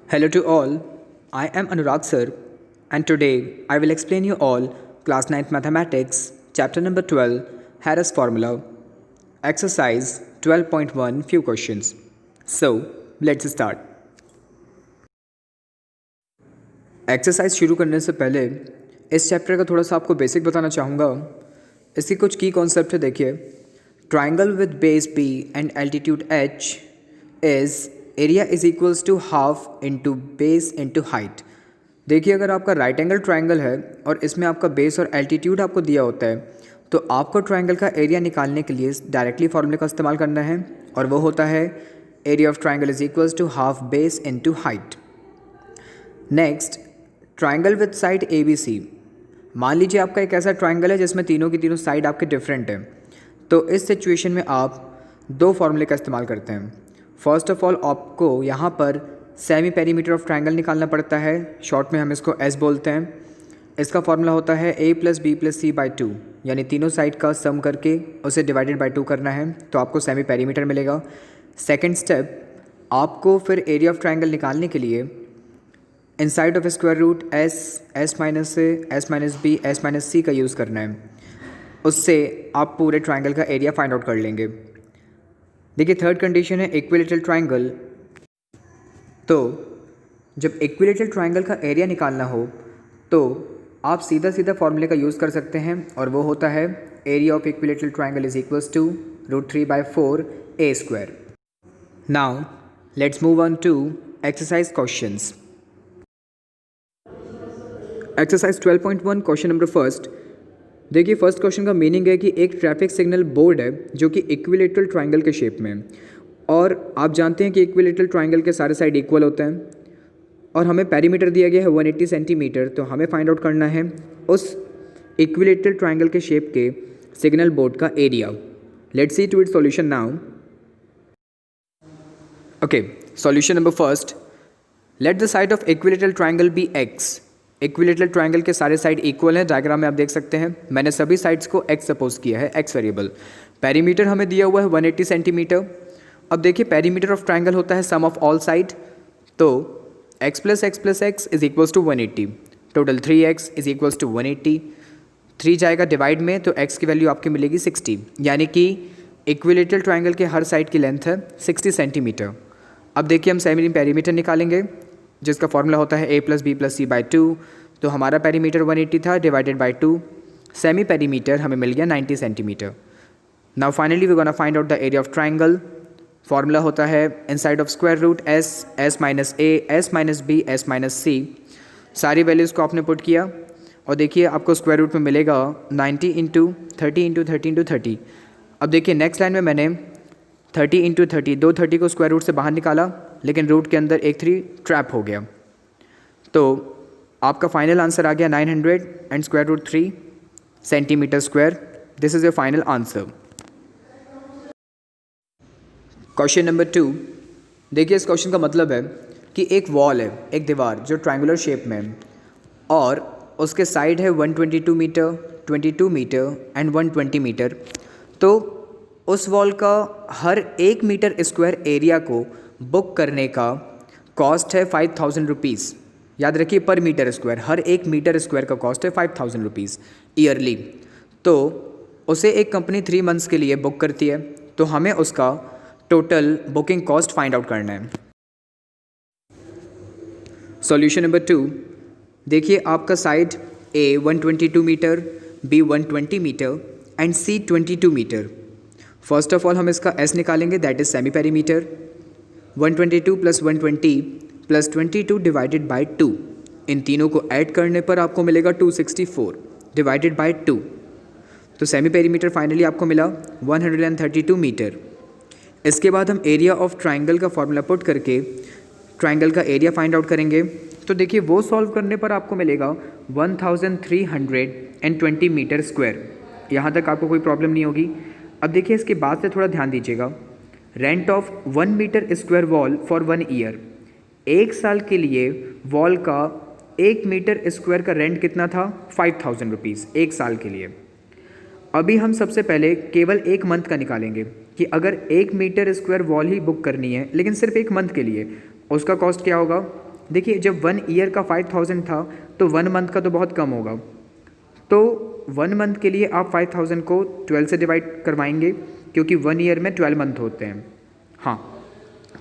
Hello to all, I am Anurag sir and today I will explain you all class 9th mathematics chapter number 12 Harris formula exercise 12.1 few questions. So let's start. Exercise शुरू करने से पहले इस chapter का थोड़ा सा आपको basic बताना चाहूँगा। इसकी कुछ की कॉन्सेप्ट है, देखिए। Triangle with base B and altitude H is area is equals to half into base into height. देखिए, अगर आपका राइट एंगल ट्राइंगल है और इसमें आपका बेस और एल्टीट्यूड आपको दिया होता है तो आपको ट्राइंगल का एरिया निकालने के लिए डायरेक्टली फॉर्मूले का इस्तेमाल करना है और वो होता है area of triangle is equals to half base into height. Next, triangle with side A B C. मान लीजिए आपका एक ऐसा ट्राइंगल है जिसमें तीनों की तीनों साइड आपके डिफरेंट हैं, तो इस सिचुएशन में आप दो फॉर्मूले का इस्तेमाल करते हैं। फर्स्ट ऑफ ऑल आपको यहाँ पर सेमी पेरीमीटर ऑफ ट्राइंगल निकालना पड़ता है, शॉर्ट में हम इसको एस बोलते हैं। इसका फॉर्मूला होता है a plus B plus C by two, यानी तीनों साइड का सम करके उसे डिवाइडेड बाई टू करना है तो आपको सेमी पेरीमीटर मिलेगा। सेकेंड स्टेप, आपको फिर एरिया ऑफ ट्राइंगल निकालने के लिए inside of square root S minus A, S minus B, S minus C का यूज़ करना है। उससे आप पूरे ट्राइंगल का एरिया फाइंड आउट कर लेंगे। देखिए, थर्ड कंडीशन है इक्विलेटरल ट्राइंगल। तो जब इक्विलेटरल ट्राइंगल का एरिया निकालना हो तो आप सीधा सीधा फॉर्मूले का यूज़ कर सकते हैं और वो होता है area of equilateral triangle is equals to √3/4 A square. Now let's move on to exercise questions. Exercise 12.1 question number first. देखिए, फर्स्ट क्वेश्चन का मीनिंग है कि एक ट्रैफिक सिग्नल बोर्ड है जो कि इक्विलेटरल ट्राइंगल के शेप में है और आप जानते हैं कि इक्विलेटरल ट्राइंगल के सारे साइड इक्वल होते हैं और हमें पेरीमीटर दिया गया है 180 सेंटीमीटर। तो हमें फाइंड आउट करना है उस इक्विलेटरल ट्राइंगल के शेप के सिग्नल बोर्ड का area. Let's see to it solution now. Okay, solution number first, let the side of equilateral triangle be X. Equilateral triangle के सारे साइड इक्वल हैं, डायग्राम में आप देख सकते हैं। मैंने सभी साइड्स को x सपोज किया है, x वेरिएबल। पेरीमीटर हमें दिया हुआ है 180 सेंटीमीटर। अब देखिए, पेरीमीटर ऑफ ट्राइंगल होता है सम ऑफ ऑल साइड, तो x plus x is equals to 180, total 3x is equals to 180। 3 जाएगा डिवाइड में तो x की वैल्यू आपकी मिलेगी 60, यानी कि इक्विलेटरल ट्राइंगल के हर साइड की लेंथ है 60 सेंटीमीटर। अब देखिए, हम सेमी पेरीमीटर निकालेंगे जिसका फॉर्मूला होता है a plus B plus C by two. तो हमारा पेरीमीटर 180 था, डिवाइडेड बाई 2, सेमी पेरीमीटर हमें मिल गया 90 centimetre. Now finally we gonna find out the area of triangle. Formula होता है inside of square root S minus A, S minus B, S minus C. सारी values को आपने put किया और देखिए आपको स्क्वायर रूट में मिलेगा 90 इंटू 30 इंटू 30 इंटू 30। अब देखिए, नेक्स्ट लाइन में मैंने 30 इंटू 30, दो 30 को स्क्वायर रूट से बाहर निकाला, लेकिन रूट के अंदर एक 3 ट्रैप हो गया। तो आपका फाइनल आंसर आ गया 900 and square root 3 centimetre square. This is your final answer. Question number 2। देखिए, इस क्वेश्चन का मतलब है कि एक वॉल है, एक दीवार जो ट्रायंगुलर शेप में है और उसके साइड है 122 मीटर, 22 मीटर एंड 120 मीटर। तो उस वॉल का हर 1 मीटर स्क्वायर एरिया को बुक करने का कॉस्ट है 5000 रुपीज़। याद रखिए, पर मीटर स्क्वायर, हर 1 मीटर स्क्वायर का कॉस्ट है 5000 रुपीज़ ईयरली। तो उसे एक कंपनी 3 मंथ्स के लिए बुक करती है, तो हमें उसका total booking cost find out करना है। Solution number 2। देखिए, आपका साइड A 122 metre, B 120 metre and C 22 metre. First of all हम इसका S निकालेंगे, that is semi perimeter. 122 plus 120 plus 22 divided by 2, इन तीनों को ऐड करने पर आपको मिलेगा 264 डिवाइडेड बाई 2। तो सेमी पेरीमीटर फाइनली आपको मिला 132 मीटर। इसके बाद हम एरिया ऑफ ट्राइंगल का फॉर्मूला पुट करके ट्राइंगल का एरिया फाइंड आउट करेंगे। तो देखिए, वो सॉल्व करने पर आपको मिलेगा 1320 मीटर स्क्वायर। यहाँ तक आपको कोई प्रॉब्लम नहीं होगी। अब देखिए, इसके बाद से थोड़ा ध्यान दीजिएगा। Rent of 1 metre square wall for 1 year. 1 साल के लिए वॉल का 1 मीटर स्क्वायर का रेंट कितना था? 5000 रुपीज़ 1 साल के लिए। अभी हम सबसे पहले केवल 1 मंथ का निकालेंगे कि अगर 1 मीटर स्क्वायर वॉल ही बुक करनी है लेकिन सिर्फ 1 मंथ के लिए, उसका कॉस्ट क्या होगा? देखिए जब 1 ईयर का 5000 था तो 1 मंथ का तो बहुत कम होगा, तो 1 मंथ के लिए आप 5000 को 12 से डिवाइड करवाएंगे क्योंकि 1 ईयर में 12 मंथ होते हैं। हाँ,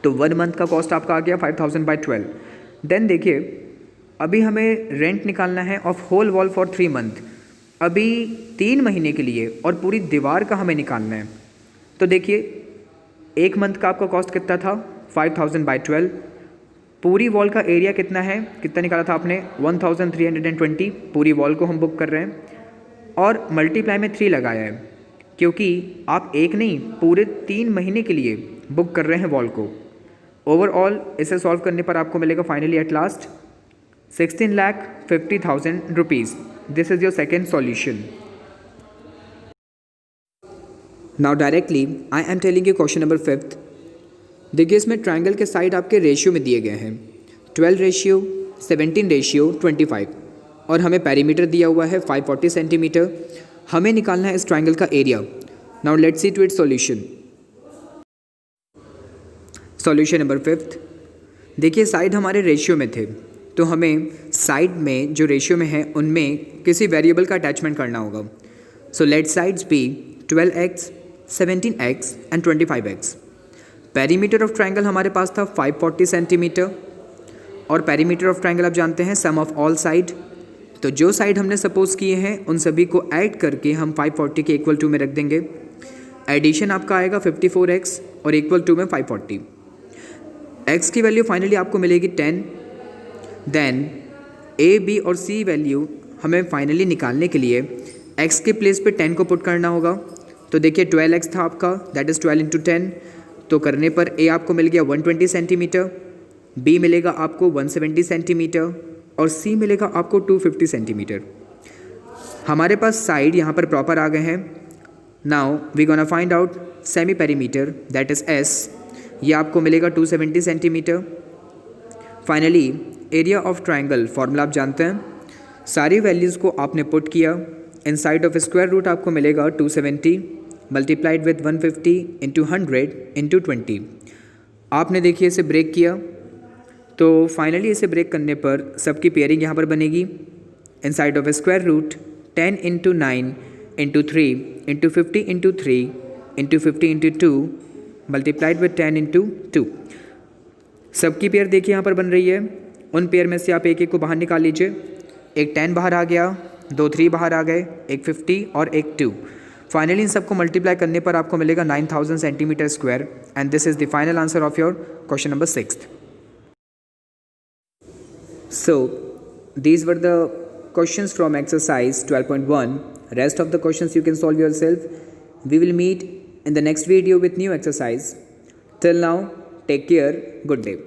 तो 1 मंथ का कॉस्ट आपका आ गया 5000 बाई 12। देन देखिए अभी हमें रेंट निकालना है of whole wall for 3 month, अभी 3 महीने के लिए, और पूरी दीवार का हमें निकालना है। तो देखिए 1 मंथ का आपका कॉस्ट कितना था 5000 बाई 12, पूरी वॉल का एरिया कितना है, कितना निकाला था आपने 1320, पूरी वॉल को हम बुक कर रहे हैं और मल्टीप्लाई में 3 लगाया है क्योंकि आप एक नहीं पूरे 3 महीने के लिए बुक कर रहे हैं वॉल को। ओवरऑल इसे सॉल्व करने पर आपको मिलेगा finally at last 16,50,000 rupees. This is your second solution. Now directly I am telling you question number 5th। देखिए इसमें ट्रायंगल के साइड आपके रेशियो में दिए गए हैं 12:17:25 और हमें पेरीमीटर दिया हुआ है 540 सेंटीमीटर। हमें निकालना है इस ट्रायंगल का area. Now let's see to its solution. Solution number 5th। देखिए साइड हमारे रेशियो में थे तो हमें साइड में जो रेशियो में है उनमें किसी वेरिएबल का अटैचमेंट करना होगा। So let sides be 12x, 17x and 25x। Perimeter of triangle हमारे पास था 540 सेंटीमीटर और पेरीमीटर ऑफ ट्रायंगल आप जानते हैं सम ऑफ ऑल साइड। तो जो साइड हमने सपोज किए हैं उन सभी को ऐड करके हम 540 के इक्वल टू में रख देंगे। एडिशन आपका आएगा 54x और इक्वल टू में 540। x की वैल्यू फाइनली आपको मिलेगी 10। देन a, b और c वैल्यू हमें फाइनली निकालने के लिए x के प्लेस पे 10 को पुट करना होगा। तो देखिए 12x था आपका, दैट इज़ 12 इंटू 10, तो करने पर a आपको मिल गया 120 सेंटीमीटर, b मिलेगा आपको 170 सेंटीमीटर और c मिलेगा आपको 250 सेंटीमीटर। हमारे पास साइड यहाँ पर प्रॉपर आ गए हैं। Now we gonna find out semi perimeter that is s, ये आपको मिलेगा 270 centimetre. Finally area of triangle formula आप जानते हैं, सारी वैल्यूज़ को आपने पुट किया, इनसाइड ऑफ स्क्वायर रूट आपको मिलेगा 270 मल्टीप्लाइड विद 150 इंटू 100 इंटू 20। आपने देखिए इसे ब्रेक किया तो फाइनली इसे ब्रेक करने पर सबकी पेयरिंग यहाँ पर बनेगी। Inside of square root 10 into 9 into 3 into 50 into 3 into 50 into 2 multiplied with 10 into 2। सबकी पेयर देखिए यहाँ पर बन रही है। उन पेयर में से आप एक एक को बाहर निकाल लीजिए। एक 10 बाहर आ गया, 2 3 बाहर आ गए, एक 50 और एक 2। फाइनली इन सबको मल्टीप्लाई करने पर आपको मिलेगा 9000 centimetre square and this is the final answer of your question number 6th। So these were the questions from exercise 12.1. Rest of the questions you can solve yourself. We will meet in the next video with new exercise. Till now, take care. Good day.